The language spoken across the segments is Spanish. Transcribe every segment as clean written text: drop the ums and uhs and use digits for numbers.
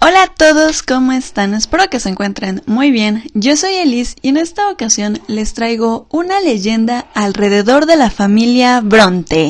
Hola a todos, ¿cómo están? Espero que se encuentren muy bien. Yo soy Elise y en esta ocasión les traigo una leyenda alrededor de la familia Bronte.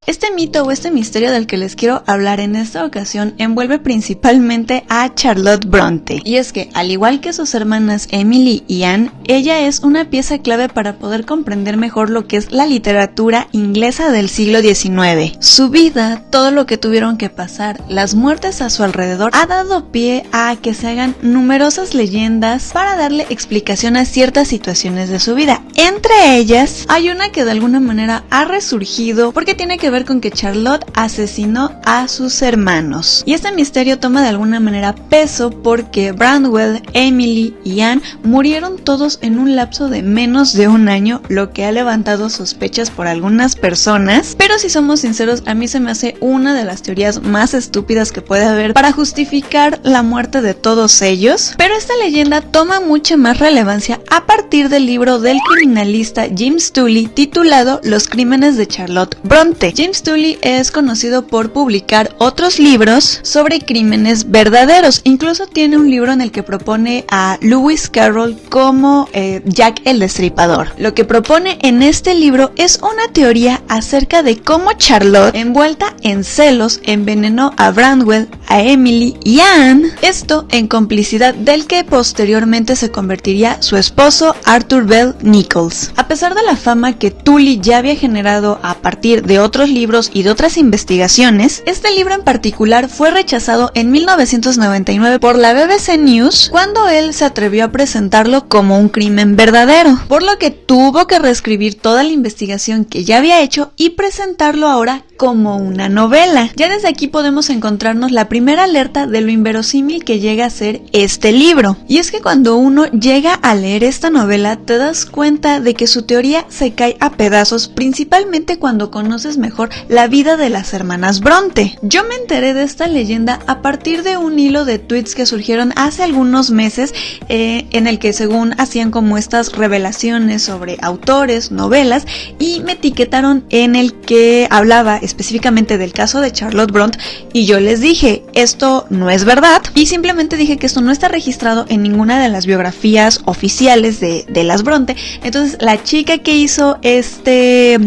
Este mito o este misterio del que les quiero hablar en esta ocasión envuelve principalmente a Charlotte Bronte. Y es que, al igual que sus hermanas Emily y Anne, ella es una pieza clave para poder comprender mejor lo que es la literatura inglesa del siglo XIX. Su vida, todo lo que tuvieron que pasar, las muertes a su alrededor, ha dado pie a que se hagan numerosas leyendas para darle explicación a ciertas situaciones de su vida. Entre ellas, hay una que de alguna manera ha resurgido porque tiene que ver con que Charlotte asesinó a sus hermanos. Y este misterio toma de alguna manera peso porque Branwell, Emily y Anne murieron todos en un lapso de menos de un año, lo que ha levantado sospechas por algunas personas. Pero si somos sinceros, a mí se me hace una de las teorías más estúpidas que puede haber para justificar la muerte de todos ellos. Pero esta leyenda toma mucha más relevancia a partir del libro del criminalista James Tully titulado Los crímenes de Charlotte Bronte. James Tully es conocido por publicar otros libros sobre crímenes verdaderos. Incluso tiene un libro en el que propone a Lewis Carroll como Jack el Destripador. Lo que propone en este libro es una teoría acerca de cómo Charlotte, envuelta en celos, envenenó a Branwell, a Emily y a Anne. Esto en complicidad del que posteriormente se convertiría su esposo Arthur Bell Nichols. A pesar de la fama que Tully ya había generado a partir de otros libros y de otras investigaciones, este libro en particular fue rechazado en 1999 por la BBC News cuando él se atrevió a presentarlo como un crimen verdadero, por lo que tuvo que reescribir toda la investigación que ya había hecho y presentarlo ahora como una novela. Ya desde aquí podemos encontrarnos la primera alerta de lo inverosímil que llega a ser este libro. Y es que cuando uno llega a leer esta novela te das cuenta de que su teoría se cae a pedazos, principalmente cuando conoces mejor la vida de las hermanas Bronte. Yo me enteré de esta leyenda a partir de un hilo de tweets que surgieron hace algunos meses en el que según hacían como estas revelaciones sobre autores, novelas, y me etiquetaron en el que hablaba específicamente del caso de Charlotte Bronte y yo les dije, esto no es verdad, y simplemente dije que esto no está registrado en ninguna de las biografías oficiales de las Bronte. Entonces la chica que hizo este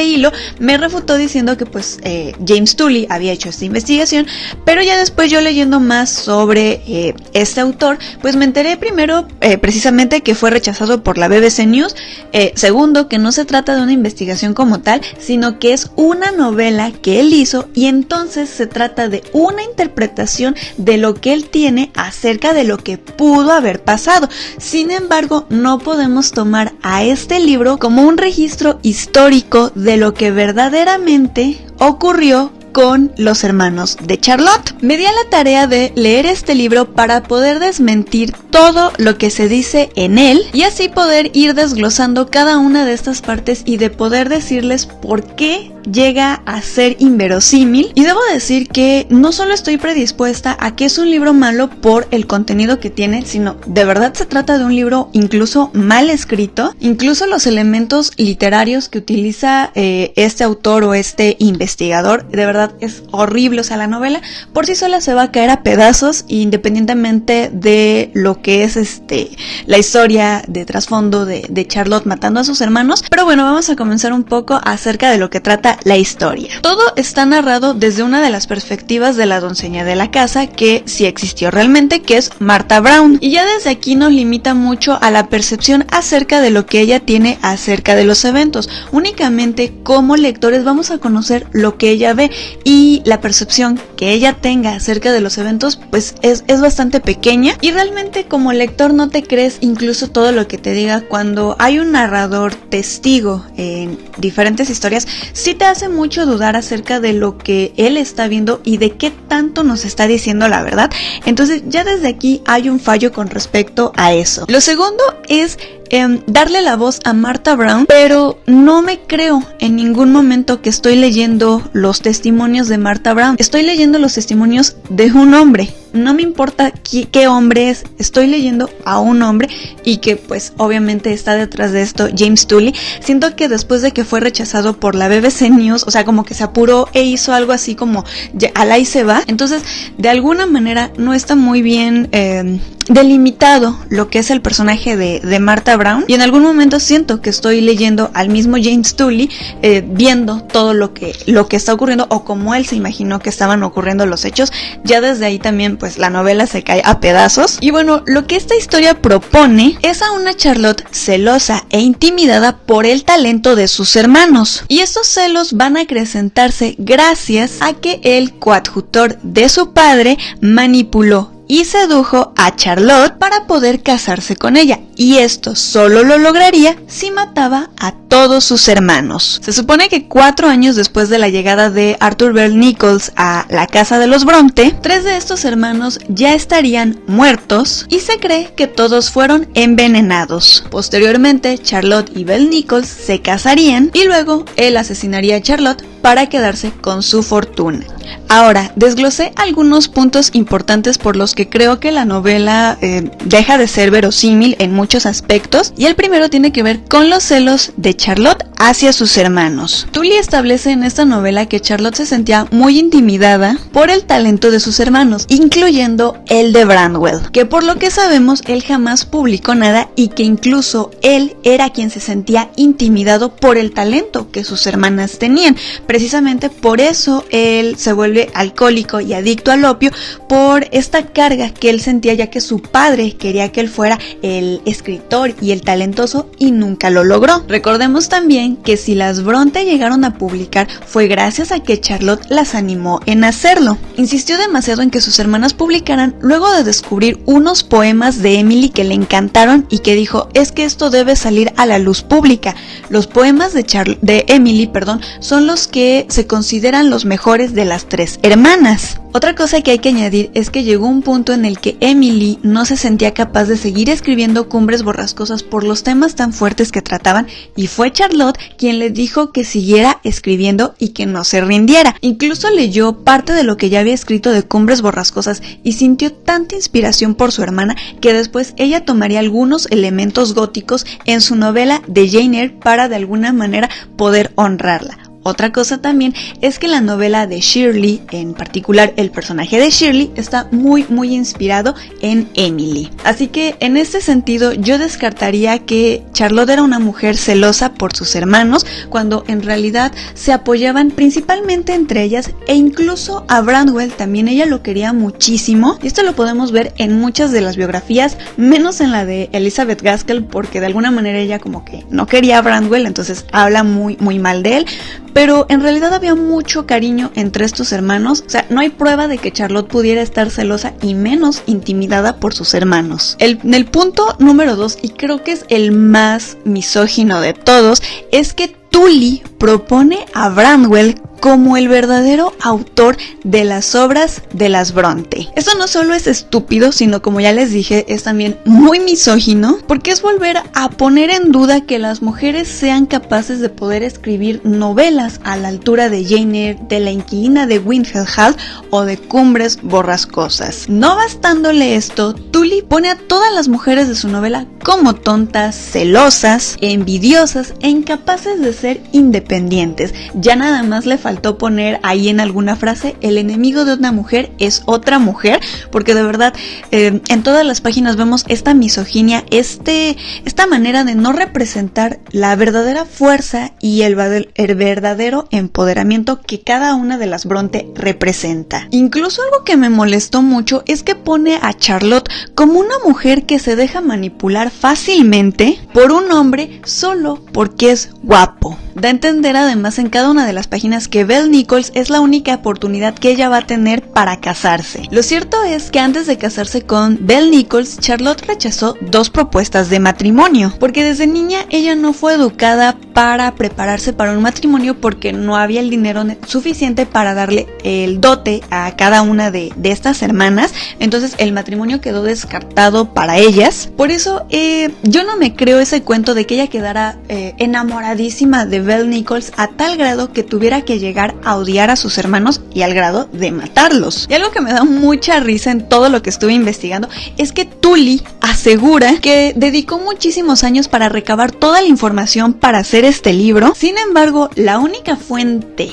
hilo me refutó diciendo que pues James Tully había hecho esta investigación, pero ya después yo leyendo más sobre este autor, pues me enteré primero precisamente que fue rechazado por la BBC News, segundo que no se trata de una investigación como tal, sino que es una novela que él hizo y entonces se trata de una interpretación de lo que él tiene acerca de lo que pudo haber pasado. Sin embargo, no podemos tomar a este libro como un registro histórico de lo que verdaderamente ocurrió con los hermanos de Charlotte. Me di a la tarea de leer este libro para poder desmentir todo lo que se dice en él y así poder ir desglosando cada una de estas partes y de poder decirles por qué llega a ser inverosímil. Y debo decir que no solo estoy predispuesta a que es un libro malo por el contenido que tiene, sino de verdad se trata de un libro incluso mal escrito. Incluso los elementos literarios que utiliza este autor o este investigador, de verdad es horrible. O sea, la novela por sí sola se va a caer a pedazos independientemente de lo que es la historia de trasfondo de Charlotte matando a sus hermanos. Pero bueno, vamos a comenzar un poco acerca de lo que trata la historia. Todo está narrado desde una de las perspectivas de la doncella de la casa que sí existió realmente, que es Martha Brown, y ya desde aquí nos limita mucho a la percepción acerca de lo que ella tiene acerca de los eventos. Únicamente como lectores vamos a conocer lo que ella ve y la percepción que ella tenga acerca de los eventos pues es bastante pequeña, y realmente como lector no te crees incluso todo lo que te diga. Cuando hay un narrador testigo en diferentes historias, sí te hace mucho dudar acerca de lo que él está viendo y de qué tanto nos está diciendo la verdad. Entonces ya desde aquí hay un fallo con respecto a eso. Lo segundo es darle la voz a Martha Brown, pero no me creo en ningún momento que estoy leyendo los testimonios de Martha Brown. Estoy leyendo los testimonios de un hombre. no me importa qué hombre es, estoy leyendo a un hombre, y que pues obviamente está detrás de esto James Tully. Siento que después de que fue rechazado por la BBC News, o sea, como que se apuró e hizo algo así como al ahí se va. Entonces, de alguna manera no está muy bien delimitado lo que es el personaje de Martha Brown, y en algún momento siento que estoy leyendo al mismo James Tully, viendo todo lo que está ocurriendo, o como él se imaginó que estaban ocurriendo los hechos. Ya desde ahí también pues la novela se cae a pedazos. Y bueno, lo que esta historia propone es a una Charlotte celosa e intimidada por el talento de sus hermanos, y estos celos van a acrecentarse gracias a que el coadjutor de su padre manipuló y sedujo a Charlotte para poder casarse con ella, y esto solo lo lograría si mataba a todos sus hermanos. Se supone que 4 años después de la llegada de Arthur Bell Nichols a la casa de los Bronte, 3 de estos hermanos ya estarían muertos y se cree que todos fueron envenenados. Posteriormente, Charlotte y Bell Nichols se casarían y luego él asesinaría a Charlotte para quedarse con su fortuna. Ahora, desglosé algunos puntos importantes por los que creo que la novela deja de ser verosímil en muchos aspectos, y el primero tiene que ver con los celos de Charlotte hacia sus hermanos. Tully establece en esta novela que Charlotte se sentía muy intimidada por el talento de sus hermanos, incluyendo el de Branwell, que por lo que sabemos él jamás publicó nada, y que incluso él era quien se sentía intimidado por el talento que sus hermanas tenían. Precisamente por eso él se vuelve alcohólico y adicto al opio, por esta carga que él sentía, ya que su padre quería que él fuera el escritor y el talentoso y nunca lo logró. Recordemos también que si las Bronte llegaron a publicar fue gracias a que Charlotte las animó en hacerlo. Insistió demasiado en que sus hermanas publicaran luego de descubrir unos poemas de Emily que le encantaron y que dijo: es que esto debe salir a la luz pública. Los poemas de Emily, son los que se consideran los mejores de las 3 hermanas. Otra cosa que hay que añadir es que llegó un punto en el que Emily no se sentía capaz de seguir escribiendo Cumbres Borrascosas por los temas tan fuertes que trataban, y fue Charlotte quien le dijo que siguiera escribiendo y que no se rindiera. Incluso leyó parte de lo que ya había escrito de Cumbres Borrascosas y sintió tanta inspiración por su hermana que después ella tomaría algunos elementos góticos en su novela de Jane Eyre para de alguna manera poder honrarla. Otra cosa también es que la novela de Shirley, en particular el personaje de Shirley, está muy inspirado en Emily. Así que en este sentido yo descartaría que Charlotte era una mujer celosa por sus hermanos, cuando en realidad se apoyaban principalmente entre ellas, e incluso a Branwell también ella lo quería muchísimo, y esto lo podemos ver en muchas de las biografías, menos en la de Elizabeth Gaskell, porque de alguna manera ella como que no quería a Branwell, entonces habla muy mal de él. Pero en realidad había mucho cariño entre estos hermanos, o sea, no hay prueba de que Charlotte pudiera estar celosa y menos intimidada por sus hermanos. El punto número 2, y creo que es el más misógino de todos, es que Tully propone a Branwell como el verdadero autor de las obras de las Bronte. Esto no solo es estúpido, sino, como ya les dije, es también muy misógino, porque es volver a poner en duda que las mujeres sean capaces de poder escribir novelas a la altura de Jane Eyre, de La inquilina de Winfield Hall o de Cumbres Borrascosas. No bastándole esto, Tully pone a todas las mujeres de su novela como tontas, celosas, envidiosas e incapaces de ser independientes. Ya nada más le faltó poner ahí en alguna frase: el enemigo de una mujer es otra mujer, porque de verdad en todas las páginas vemos esta misoginia, esta manera de no representar la verdadera fuerza y el verdadero empoderamiento que cada una de las Bronte representa. Incluso algo que me molestó mucho es que pone a Charlotte como una mujer que se deja manipular fácilmente por un hombre solo porque es guapo. Da a entender además en cada una de las páginas que Bell Nichols es la única oportunidad que ella va a tener para casarse. Lo cierto es que antes de casarse con Bell Nichols, Charlotte rechazó 2 propuestas de matrimonio, porque desde niña ella no fue educada para prepararse para un matrimonio, porque no había el dinero suficiente para darle el dote a cada una de estas hermanas. Entonces el matrimonio quedó descartado para ellas. Por eso yo no me creo ese cuento de que ella quedara enamoradísima enferma de Belle Nichols a tal grado que tuviera que llegar a odiar a sus hermanos y al grado de matarlos. Y algo que me da mucha risa en todo lo que estuve investigando es que Tully asegura que dedicó muchísimos años para recabar toda la información para hacer este libro. Sin embargo, la única fuente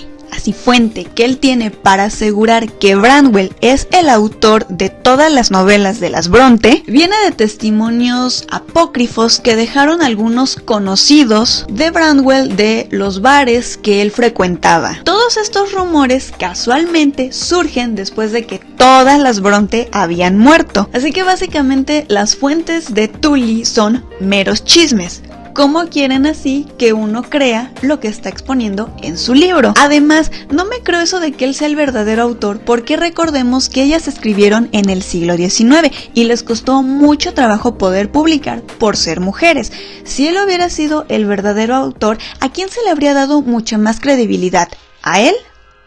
que él tiene para asegurar que Branwell es el autor de todas las novelas de las Bronte viene de testimonios apócrifos que dejaron algunos conocidos de Branwell de los bares que él frecuentaba. Todos estos rumores casualmente surgen después de que todas las Bronte habían muerto, así que básicamente las fuentes de Tully son meros chismes. ¿Cómo quieren así que uno crea lo que está exponiendo en su libro? Además, no me creo eso de que él sea el verdadero autor, porque recordemos que ellas escribieron en el siglo XIX y les costó mucho trabajo poder publicar por ser mujeres. Si él hubiera sido el verdadero autor, ¿a quién se le habría dado mucha más credibilidad? ¿A él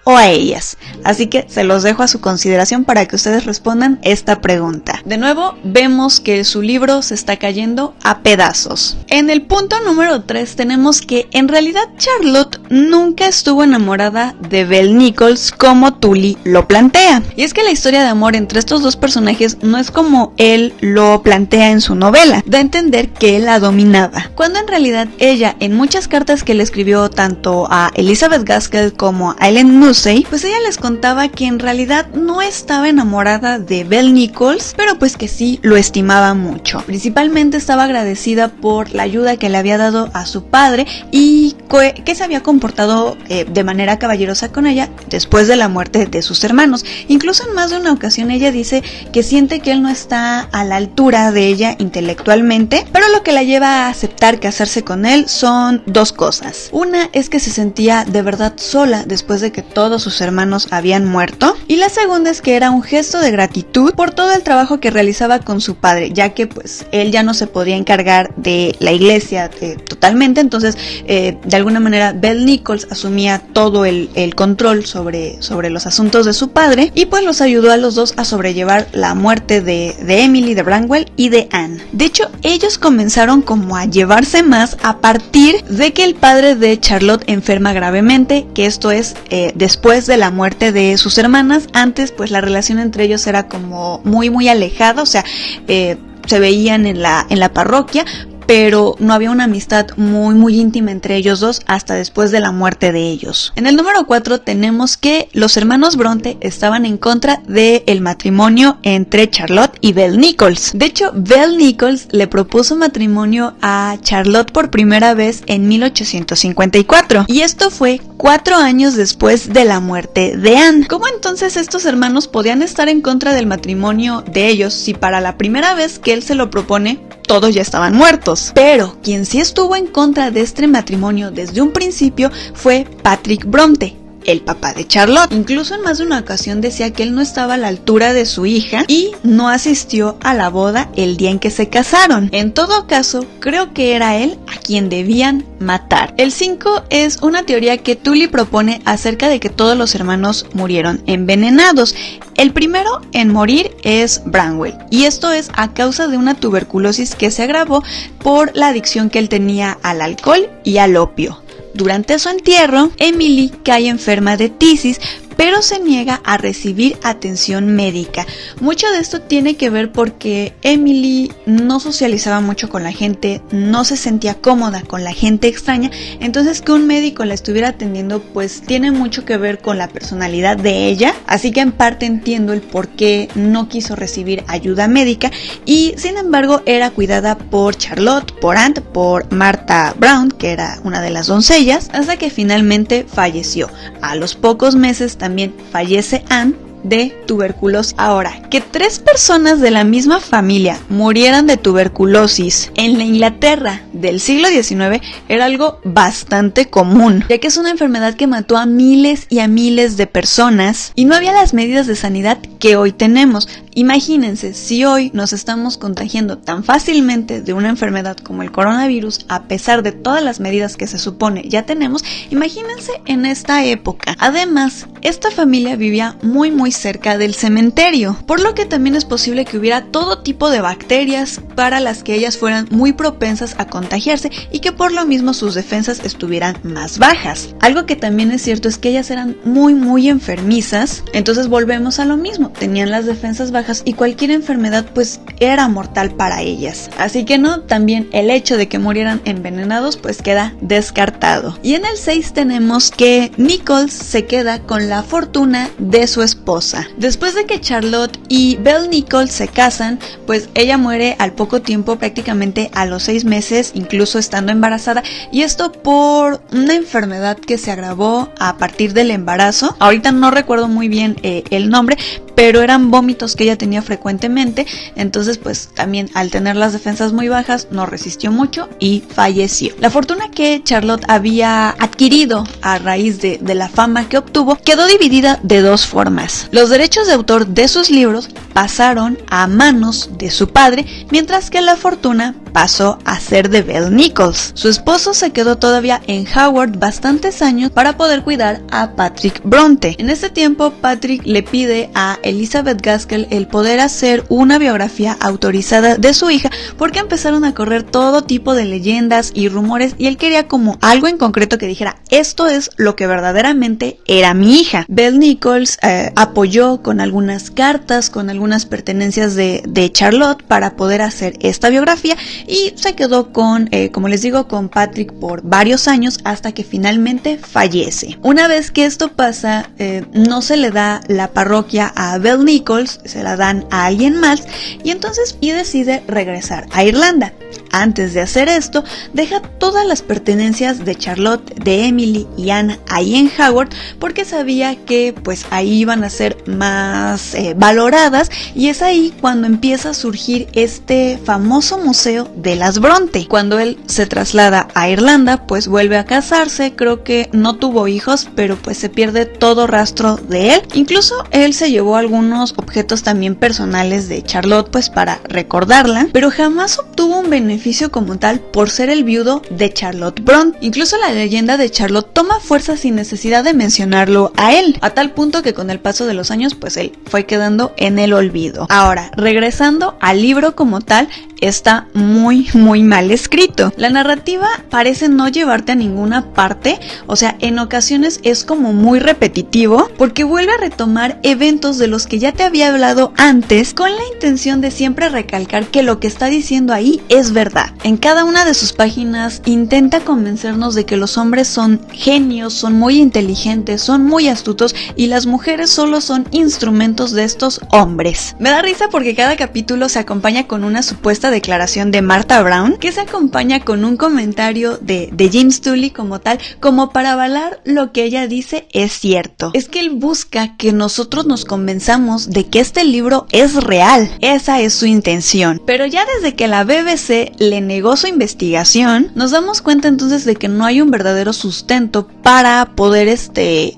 o a ellas? Así que se los dejo a su consideración para que ustedes respondan esta pregunta. De nuevo, vemos que su libro se está cayendo a pedazos. En el punto número 3 tenemos que en realidad Charlotte nunca estuvo enamorada de Belle Nichols como Tully lo plantea. Y es que la historia de amor entre estos dos personajes no es como él lo plantea en su novela. Da a entender que él la dominaba, cuando en realidad ella, en muchas cartas que le escribió tanto a Elizabeth Gaskell como a Ellen Nussey, pues ella les contaba que en realidad no estaba enamorada de Belle Nichols, pero pues que sí lo estimaba mucho. Principalmente estaba agradecida por la ayuda que le había dado a su padre y que se había comportado de manera caballerosa con ella después de la muerte de sus hermanos. Incluso en más de una ocasión ella dice que siente que él no está a la altura de ella intelectualmente, pero lo que la lleva a aceptar casarse con él son dos cosas. Una es que se sentía de verdad sola después de que todos sus hermanos habían muerto, y la segunda es que era un gesto de gratitud por todo el trabajo que realizaba con su padre, ya que pues él ya no se podía encargar de la iglesia totalmente, entonces de alguna manera Belle Nichols asumía todo el control sobre los asuntos de su padre, y pues los ayudó a los dos a sobrellevar la muerte de Emily, de Branwell y de Anne. De hecho, ellos comenzaron como a llevarse más a partir de que el padre de Charlotte enferma gravemente, que esto es después de la muerte de sus hermanas. Antes pues la relación entre ellos era como muy alejada, o sea, se veían en la parroquia, pero no había una amistad muy íntima entre ellos dos hasta después de la muerte de ellos. En el número 4 tenemos que los hermanos Bronte estaban en contra del matrimonio entre Charlotte y Belle Nichols. De hecho, Belle Nichols le propuso matrimonio a Charlotte por primera vez en 1854, y esto fue 4 años después de la muerte de Anne. ¿Cómo entonces estos hermanos podían estar en contra del matrimonio de ellos si para la primera vez que él se lo propone todos ya estaban muertos? Pero quien sí estuvo en contra de este matrimonio desde un principio fue Patrick Bronte, el papá de Charlotte. Incluso en más de una ocasión decía que él no estaba a la altura de su hija y no asistió a la boda el día en que se casaron. En todo caso, creo que era él a quien debían matar. El 5 es una teoría que Tully propone acerca de que todos los hermanos murieron envenenados. El primero en morir es Branwell, y esto es a causa de una tuberculosis que se agravó por la adicción que él tenía al alcohol y al opio. Durante su entierro, Emily cae enferma de tisis, pero se niega a recibir atención médica. Mucho de esto tiene que ver porque Emily no socializaba mucho con la gente, no se sentía cómoda con la gente extraña, entonces que un médico la estuviera atendiendo pues tiene mucho que ver con la personalidad de ella, así que en parte entiendo el por qué no quiso recibir ayuda médica, y sin embargo era cuidada por Charlotte, por Anne, por Martha Brown, que era una de las doncellas, hasta que finalmente falleció. A los pocos meses también fallece Anne de tuberculosis. Ahora, que 3 personas de la misma familia murieran de tuberculosis en la Inglaterra del siglo XIX era algo bastante común, ya que es una enfermedad que mató a miles y a miles de personas y no había las medidas de sanidad que hoy tenemos. Imagínense, si hoy nos estamos contagiando tan fácilmente de una enfermedad como el coronavirus, a pesar de todas las medidas que se supone ya tenemos, imagínense en esta época. Además, esta familia vivía muy cerca del cementerio, por lo que que también es posible que hubiera todo tipo de bacterias para las que ellas fueran muy propensas a contagiarse y que por lo mismo sus defensas estuvieran más bajas. Algo que también es cierto es que ellas eran muy enfermizas, entonces volvemos a lo mismo, tenían las defensas bajas y cualquier enfermedad pues era mortal para ellas. Así que no, también el hecho de que murieran envenenados pues queda descartado. Y en el 6 tenemos que Nichols se queda con la fortuna de su esposa. Después de que Charlotte y Belle Nichols se casan, pues ella muere al poco tiempo, prácticamente a los 6 meses, incluso estando embarazada, y esto por una enfermedad que se agravó a partir del embarazo. Ahorita no recuerdo muy bien el nombre, pero eran vómitos que ella tenía frecuentemente, entonces pues también al tener las defensas muy bajas no resistió mucho y falleció. La fortuna que Charlotte había adquirido a raíz de la fama que obtuvo quedó dividida de dos formas. Los derechos de autor de sus libros pasaron a manos de su padre, mientras que la fortuna pasó a ser de Belle Nichols. Su esposo se quedó todavía en Howard bastantes años para poder cuidar a Patrick Bronte. En ese tiempo Patrick le pide a Elizabeth Gaskell el poder hacer una biografía autorizada de su hija, porque empezaron a correr todo tipo de leyendas y rumores y él quería como algo en concreto que dijera: esto es lo que verdaderamente era mi hija. Belle Nichols apoyó con algunas cartas, con algunas pertenencias de Charlotte para poder hacer esta biografía, y se quedó con, como les digo, con Patrick por varios años hasta que finalmente fallece. Una vez que esto pasa, no se le da la parroquia a Belle Nichols, se la dan a alguien más, y entonces decide regresar a Irlanda. Antes de hacer esto, deja todas las pertenencias de Charlotte, de Emily y Anne ahí en Howard, porque sabía que pues ahí iban a ser más valoradas, y es ahí cuando empieza a surgir este famoso museo de las Bronte. Cuando él se traslada a Irlanda, pues vuelve a casarse, creo que no tuvo hijos, pero pues se pierde todo rastro de él. Incluso él se llevó algunos objetos también personales de Charlotte pues para recordarla, pero jamás obtuvo un beneficio como tal por ser el viudo de Charlotte Bronte. Incluso la leyenda de Charlotte toma fuerza sin necesidad de mencionarlo a él, a tal punto que con el paso de los años pues él fue quedando en el olvido. Ahora, regresando al libro como tal, está muy mal escrito. La narrativa parece no llevarte a ninguna parte, o sea, en ocasiones es como muy repetitivo porque vuelve a retomar eventos de los que ya te había hablado antes, con la intención de siempre recalcar que lo que está diciendo ahí es verdad. En cada una de sus páginas intenta convencernos de que los hombres son genios, son muy inteligentes, son muy astutos y las mujeres solo son instrumentos de estos hombres. Me da risa porque cada capítulo se acompaña con una supuesta declaración de Martha Brown, que se acompaña con un comentario de James Tully como tal, como para avalar lo que ella dice es cierto. Es que él busca que nosotros nos convenzamos de que este libro es real. Esa es su intención. Pero ya desde que la BBC le negó su investigación, nos damos cuenta entonces de que no hay un verdadero sustento para poder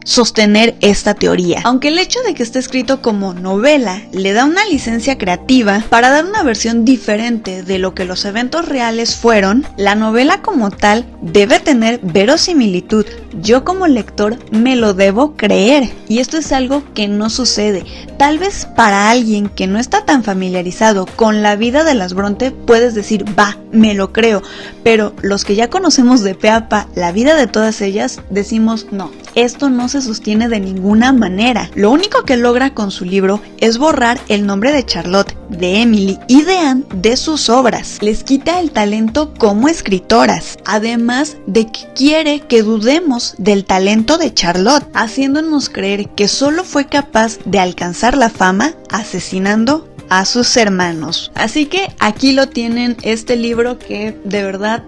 sostener esta teoría. Aunque el hecho de que esté escrito como novela le da una licencia creativa para dar una versión diferente de lo que los eventos reales fueron, la novela como tal debe tener verosimilitud. Yo como lector me lo debo creer, y esto es algo que no sucede. Tal vez para alguien que no está tan familiarizado con la vida de las Bronte puedes decir, va, me lo creo, pero los que ya conocemos de pe a pa la vida de todas ellas, decimos no, esto no se sostiene de ninguna manera. Lo único que logra con su libro es borrar el nombre de Charlotte, de Emily y de Anne de sus obras. Les quita el talento como escritoras, además de que quiere que dudemos del talento de Charlotte, haciéndonos creer que solo fue capaz de alcanzar la fama asesinando a sus hermanos. Así que aquí lo tienen, este libro que de verdad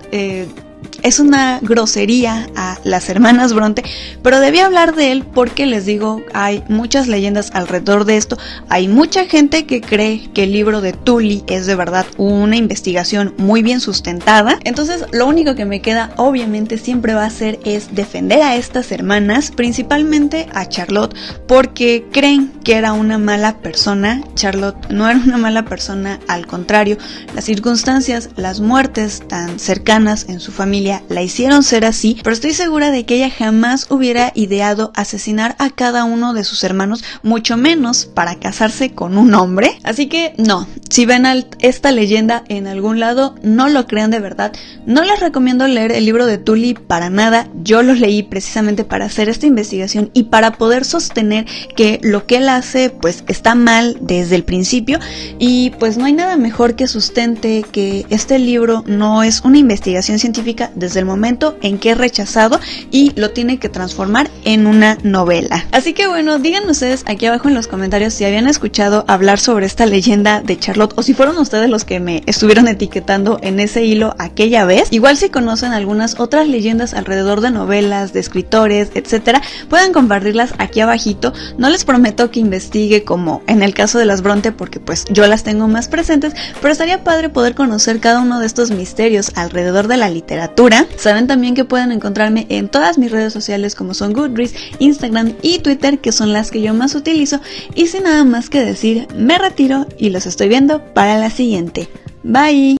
es una grosería a las hermanas Bronte, pero debí hablar de él porque les digo, hay muchas leyendas alrededor de esto, hay mucha gente que cree que el libro de Tully es de verdad una investigación muy bien sustentada, entonces lo único que me queda obviamente siempre va a ser es defender a estas hermanas, principalmente a Charlotte, porque creen que era una mala persona. Charlotte no era una mala persona, al contrario, las circunstancias, las muertes tan cercanas en su familia familia la hicieron ser así, pero estoy segura de que ella jamás hubiera ideado asesinar a cada uno de sus hermanos, mucho menos para casarse con un hombre. Así que no, si ven esta leyenda en algún lado, no lo crean de verdad. No les recomiendo leer el libro de Tully para nada. Yo los leí precisamente para hacer esta investigación y para poder sostener que lo que él hace pues está mal desde el principio, y pues no hay nada mejor que sustente que este libro no es una investigación científica desde el momento en que es rechazado y lo tiene que transformar en una novela. Así que bueno, díganme ustedes aquí abajo en los comentarios si habían escuchado hablar sobre esta leyenda de Charlotte, o si fueron ustedes los que me estuvieron etiquetando en ese hilo aquella vez. Igual si conocen algunas otras leyendas alrededor de novelas, de escritores, etcétera, pueden compartirlas aquí abajito. No les prometo que investigue como en el caso de las Bronte, porque pues yo las tengo más presentes, pero estaría padre poder conocer cada uno de estos misterios alrededor de la literatura. Saben también que pueden encontrarme en todas mis redes sociales, como son Goodreads, Instagram y Twitter, que son las que yo más utilizo. Y sin nada más que decir, me retiro y los estoy viendo para la siguiente. Bye.